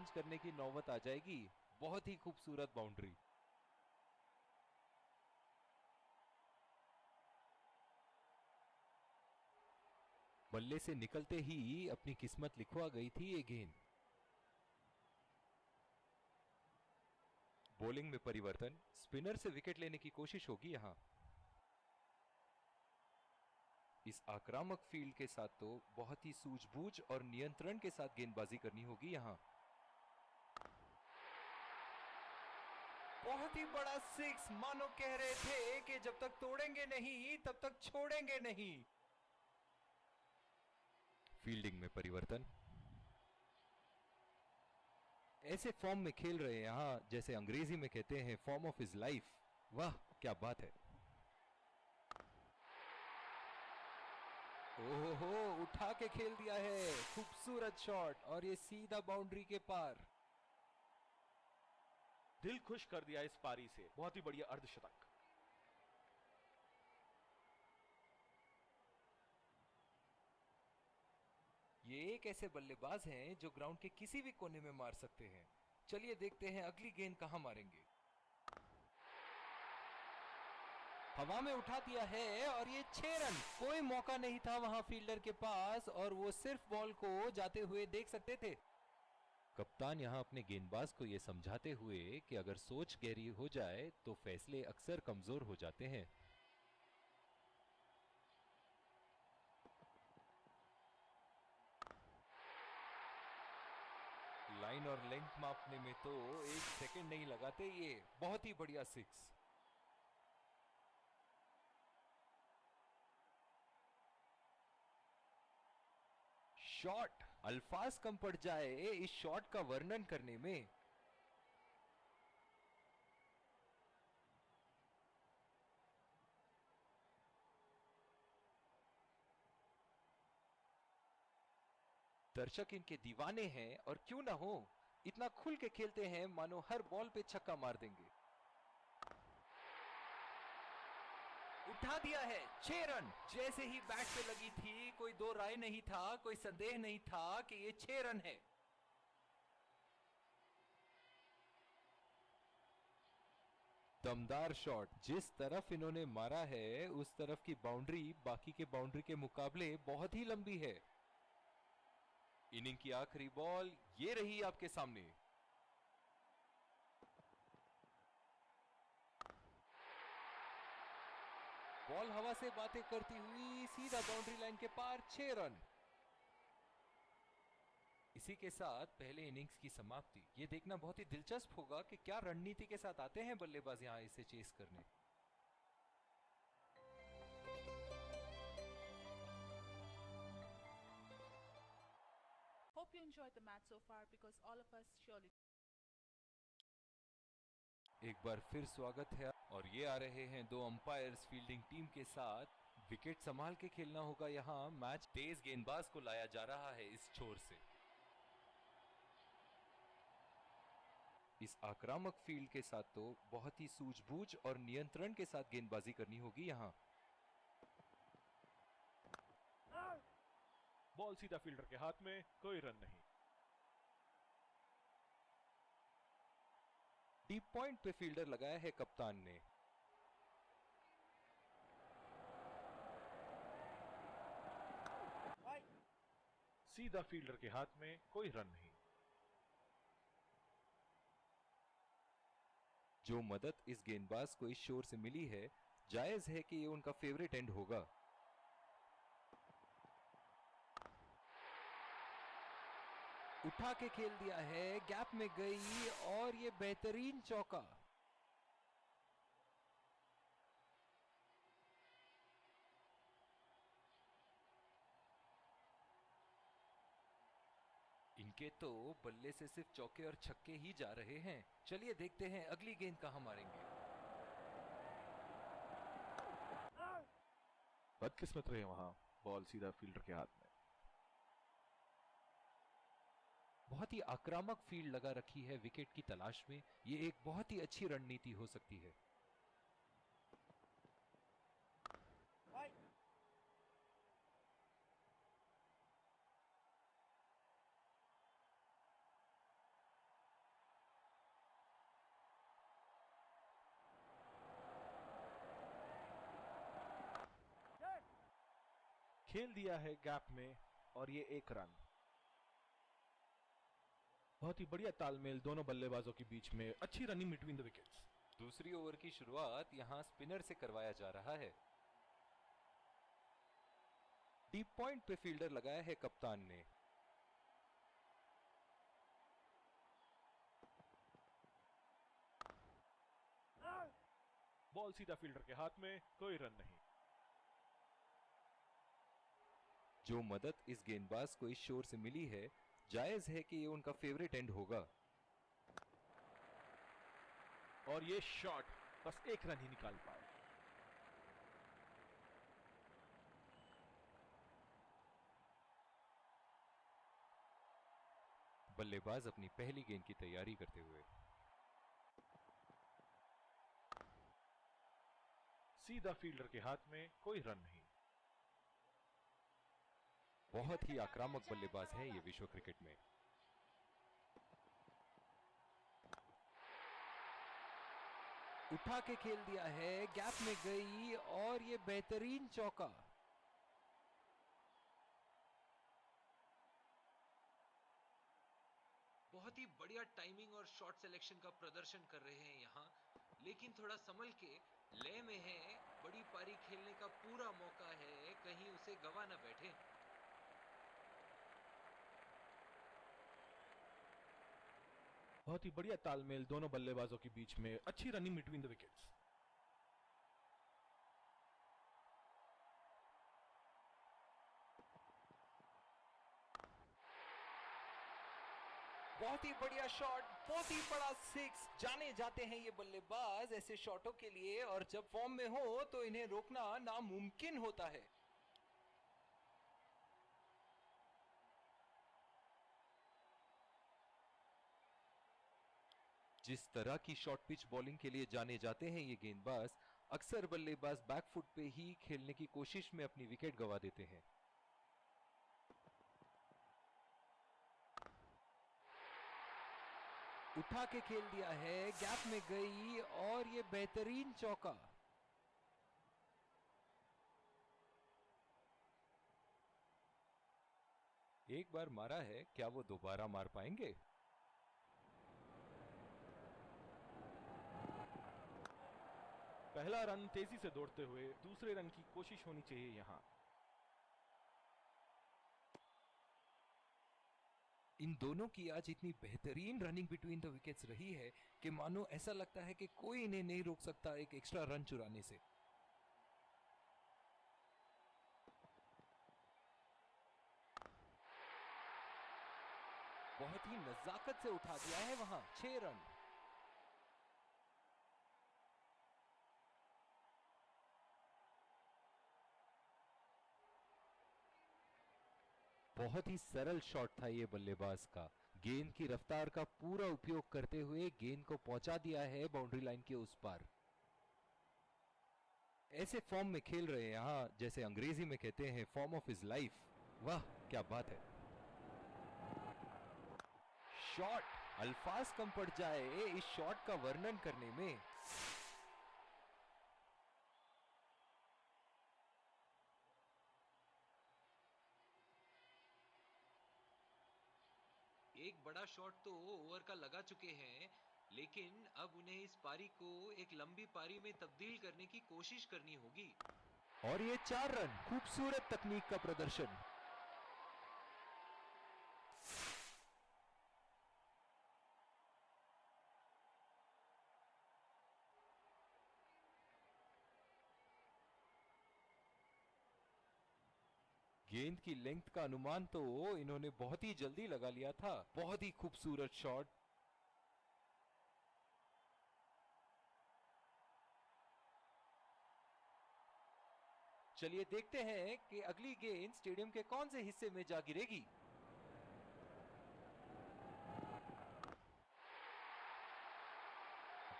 Change करने की नौबत आ जाएगी। बहुत ही खूबसूरत बाउंड्री। बल्ले से निकलते ही अपनी किस्मत लिखवा गई थी ये गेंद। बॉलिंग में परिवर्तन, स्पिनर से विकेट लेने की कोशिश होगी यहां। इस आक्रामक फील्ड के साथ तो बहुत ही सूझबूझ और नियंत्रण के साथ गेंदबाजी करनी होगी यहां। बहुत ही बड़ा सिक्स, मानो कह रहे थे कि जब तक तोड़ेंगे नहीं तब तक छोड़ेंगे नहीं। फील्डिंग में परिवर्तन, ऐसे फॉर्म में खेल रहे हैं यहां जैसे अंग्रेजी में कहते हैं फॉर्म ऑफ हिज लाइफ। वाह क्या बात है। ओहो, उठा के खेल दिया है, खूबसूरत शॉट और ये सीधा बाउंड्री के पार। दिल खुश कर दिया इस पारी से, बहुत ही बढ़िया अर्धशतक। ये एक ऐसे बल्लेबाज हैं जो ग्राउंड के किसी भी कोने में मार सकते हैं। चलिए देखते हैं अगली गेंद कहां मारेंगे। हवा में उठा दिया है और ये 6 रन। कोई मौका नहीं था वहां फील्डर के पास और वो सिर्फ बॉल को जाते हुए देख सकते थे। कप्तान यहां अपने गेंदबाज को यह समझाते हुए कि अगर सोच गहरी हो जाए तो फैसले अक्सर कमजोर हो जाते हैं। लाइन और लेंथ मापने में तो 1 सेकंड नहीं लगाते ये। बहुत ही बढ़िया सिक्स। शॉट, अल्फाज कम पड़ जाए इस शॉट का वर्णन करने में। दर्शक इनके दीवाने हैं और क्यों ना हो, इतना खुल के खेलते हैं मानो हर बॉल पे छक्का मार देंगे। उठा दिया है, 6 रन। जैसे ही बैट पे लगी थी कोई दो राय नहीं था, कोई संदेह नहीं था कि ये 6 रन है। दमदार शॉट, जिस तरफ इन्होंने मारा है उस तरफ की बाउंड्री बाकी के बाउंड्री के मुकाबले बहुत ही लंबी है। इनिंग की आखिरी बॉल ये रही आपके सामने। बॉल हवा से बातें करती हुई सीधा बाउंड्री लाइन के पार, 6 रन। इसी के साथ पहले इनिंग्स की समाप्ति। यह देखना बहुत ही दिलचस्प होगा कि क्या रणनीति के साथ आते हैं बल्लेबाज यहां इसे चेस करने। Hope you enjoyed the match so far because all of us surely. एक बार फिर स्वागत है और ये आ रहे हैं दो अंपायर्स फील्डिंग टीम के साथ। विकेट संभाल के खेलना होगा यहां। मैच तेज गेंदबाज को लाया जा रहा है इस छोर से। इस आक्रामक फील्ड के साथ तो बहुत ही सूझबूझ और नियंत्रण के साथ गेंदबाजी करनी होगी यहां। बॉल सीधा फील्डर के हाथ में, कोई रन नहीं। डीप पॉइंट पे फील्डर लगाया है कप्तान ने। सीधा फील्डर के हाथ में, कोई रन नहीं। जो मदद इस गेंदबाज को इस शोर से मिली है, जायज है कि ये उनका फेवरेट एंड होगा। उठा के खेल दिया है, गैप में गई और ये बेहतरीन चौका। इनके तो बल्ले से सिर्फ चौके और छक्के ही जा रहे हैं। चलिए देखते हैं अगली गेंद कहां मारेंगे। बदकिस्मत रहे वहां, बॉल सीधा फील्डर के हाथ में। बहुत ही आक्रामक फील्ड लगा रखी है विकेट की तलाश में। ये एक बहुत ही अच्छी रणनीति हो सकती है। खेल दिया है गैप में और ये 1 रन। बहुत ही बढ़िया तालमेल दोनों बल्लेबाजों के बीच में, अच्छी रनिंग बिटवीन द विकेट्स। दूसरी ओवर की शुरुआत यहां स्पिनर से करवाया जा रहा है। डीप पॉइंट पे फील्डर लगाया है कप्तान ने। बॉल सीधा फील्डर के हाथ में, कोई रन नहीं। जो मदद इस गेंदबाज को इस शोर से मिली है, जायज है कि ये उनका फेवरेट एंड होगा। और ये शॉट बस 1 रन ही निकाल पाए। बल्लेबाज अपनी पहली गेंद की तैयारी करते हुए। सीधा फील्डर के हाथ में, कोई रन नहीं। बहुत ही आक्रामक बल्लेबाज है ये विश्व क्रिकेट में। उठा के खेल दिया है, गैप में गई और ये बेहतरीन चौका। बहुत ही बढ़िया टाइमिंग और शॉट सिलेक्शन का प्रदर्शन कर रहे हैं यहाँ, लेकिन थोड़ा संभल के लय में है। बड़ी पारी खेलने का पूरा मौका है, कहीं उसे गवा ना बैठे। बहुत ही बढ़िया तालमेल दोनों बल्लेबाजों के बीच में, अच्छी रनिंग बिटवीन द विकेट्स। बहुत ही बढ़िया शॉट, बहुत ही बड़ा 6। जाने जाते हैं ये बल्लेबाज ऐसे शॉटों के लिए, और जब फॉर्म में हो तो इन्हें रोकना नामुमकिन होता है। जिस तरह की शॉर्ट पिच बॉलिंग के लिए जाने जाते हैं ये गेंदबाज, अक्सर बल्लेबाज बैकफुट पे ही खेलने की कोशिश में अपनी विकेट गंवा देते हैं। उठा के खेल दिया है, गैप में गई और ये बेहतरीन चौका। एक बार मारा है, क्या वो दोबारा मार पाएंगे? पहला रन तेजी से दौड़ते हुए, दूसरे रन की कोशिश होनी चाहिए यहां। इन दोनों की आज इतनी बेहतरीन रनिंग बिटवीन द विकेट्स रही है कि मानो ऐसा लगता है कि कोई इन्हें नहीं रोक सकता एक एक्स्ट्रा रन चुराने से। बहुत ही नजाकत से उठा दिया है वहां, 6 रन। बहुत ही सरल शॉट था ये बल्लेबाज का। गेंद की रफ्तार का पूरा उपयोग करते हुए गेंद को पहुंचा दिया है बाउंड्री लाइन के उस पार। ऐसे फॉर्म में खेल रहे हैं यहां, जैसे अंग्रेजी में कहते हैं फॉर्म ऑफ हिज लाइफ। वाह क्या बात है। शॉट, अल्फाज कम पड़ जाए इस शॉट का वर्णन करने में। एक बड़ा शॉट तो ओवर का लगा चुके हैं, लेकिन अब उन्हें इस पारी को एक लंबी पारी में तब्दील करने की कोशिश करनी होगी। और ये 4 रन, खूबसूरत तकनीक का प्रदर्शन। गेंद की लेंथ का अनुमान तो इन्होंने बहुत ही जल्दी लगा लिया था। बहुत ही खूबसूरत शॉट। चलिए देखते हैं कि अगली गेंद स्टेडियम के कौन से हिस्से में जा गिरेगी।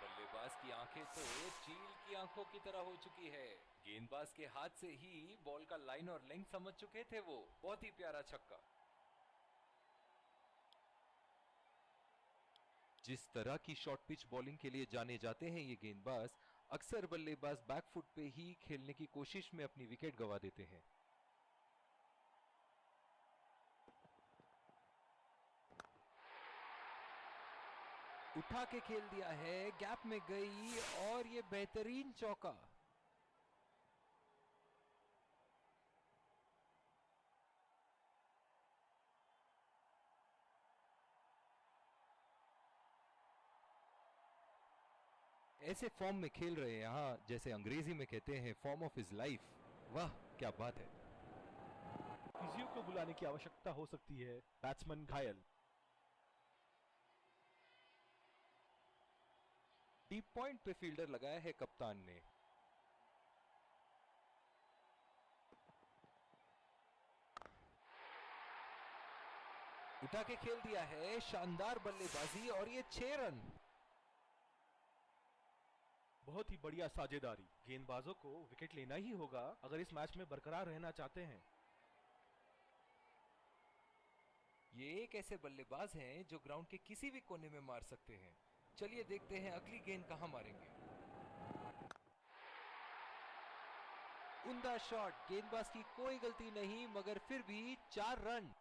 बल्लेबाज की आंखें तो चील की आंखों की तरह हो चुकी है। गेंदबाज के हाथ से ही बॉल का लाइन और लेंथ समझ चुके थे वो। बहुत ही प्यारा छक्का। जिस तरह की शॉर्ट पिच बॉलिंग के लिए जाने जाते हैं ये गेंदबाज, अक्सर बल्लेबाज बैकफुट पे ही खेलने की कोशिश में अपनी विकेट गंवा देते हैं। उठा के खेल दिया है, गैप में गई और ये बेहतरीन चौका। ऐसे फॉर्म में खेल रहे हैं यहाँ, जैसे अंग्रेजी में कहते हैं फॉर्म ऑफ हिज लाइफ। वाह क्या बात है। फिजियो को बुलाने की आवश्यकता हो सकती है, बैट्समैन घायल। डीप पॉइंट पे फील्डर लगाया है कप्तान ने। उठा के खेल दिया है, शानदार बल्लेबाजी और ये 6 रन। बहुत ही बढ़िया साझेदारी। गेंदबाजों को विकेट लेना ही होगा अगर इस मैच में बरकरार रहना चाहते हैं। ये एक ऐसे बल्लेबाज हैं जो ग्राउंड के किसी भी कोने में मार सकते हैं। चलिए देखते हैं अगली गेंद कहां मारेंगे। उम्दा शॉट, गेंदबाज की कोई गलती नहीं, मगर फिर भी 4 रन।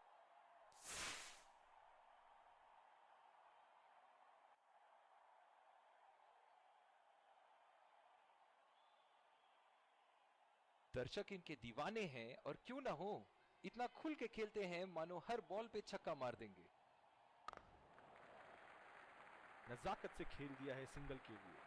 दर्शक इनके दीवाने हैं और क्यों ना हो, इतना खुल के खेलते हैं मानो हर बॉल पे छक्का मार देंगे। नजाकत से खेल दिया है सिंगल के लिए।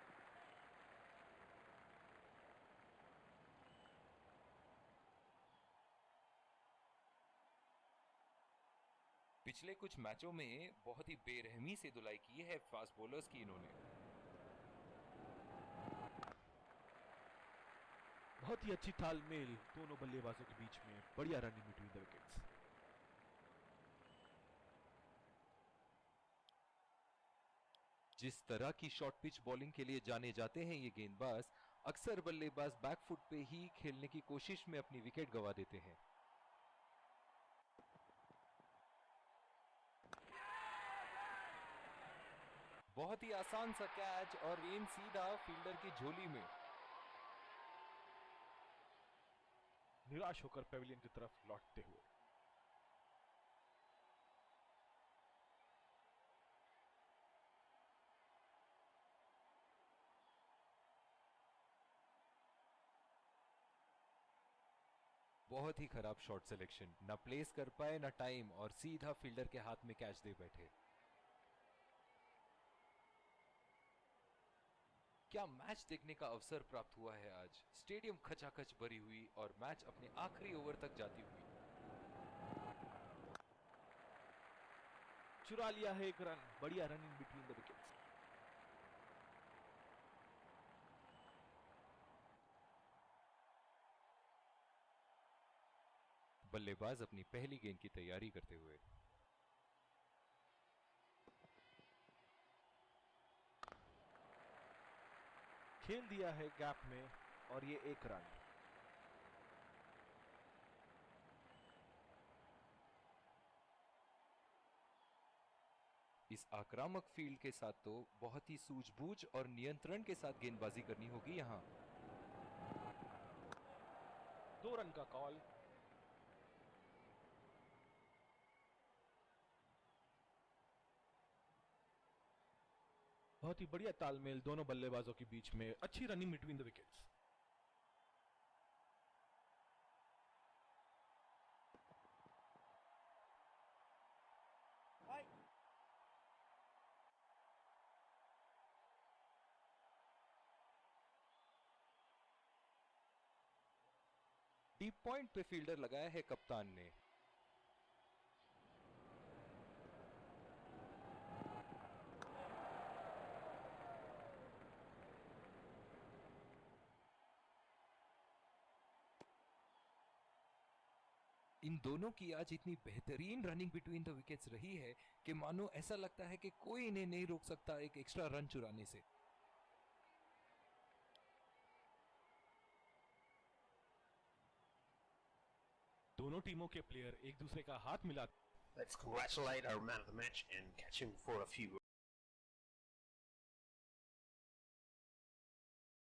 पिछले कुछ मैचों में बहुत ही बेरहमी से धुलाई की है फास्ट बॉलर्स की इन्होंने। बहुत ही अच्छी तालमेल दोनों बल्लेबाजों के बीच में, बढ़िया run in between the wickets. जिस तरह की शॉर्ट पिच बॉलिंग के लिए जाने जाते हैं ये गेंदबाज, अक्सर बल्लेबाज बैकफुट पे ही खेलने की कोशिश में अपनी विकेट गंवा देते हैं। बहुत ही आसान सा कैच और गेंद सीधा फील्डर की झोली में। निराश होकर पेविलियन की तरफ लौटते हुए। बहुत ही खराब शॉट सिलेक्शन, ना प्लेस कर पाए ना टाइम, और सीधा फील्डर के हाथ में कैच दे बैठे। क्या मैच देखने का अवसर प्राप्त हुआ है आज। स्टेडियम खचाखच भरी हुई और मैच अपने आखिरी ओवर तक जाती हुई। चुरा लिया है एक रन, बढ़िया run in between the wickets. बल्लेबाज अपनी पहली गेंद की तैयारी करते हुए। खेल दिया है गैप में और ये एक रन। इस आक्रामक फील्ड के साथ तो बहुत ही सूझबूझ और नियंत्रण के साथ गेंदबाजी करनी होगी यहां। 2 रन का कॉल। बहुत ही बढ़िया तालमेल दोनों बल्लेबाजों के बीच में, अच्छी running between the wickets. Deep point पे फील्डर लगाया है कप्तान ने। इन दोनों की आज इतनी बेहतरीन रनिंग बिटवीन द विकेट्स रही है कि मानो ऐसा लगता है कि कोई इन्हें नहीं रोक सकता एक एक्स्ट्रा रन चुराने से। दोनों टीमों के प्लेयर एक दूसरे का हाथ मिला। Let's congratulate our man of the match and catch him for a few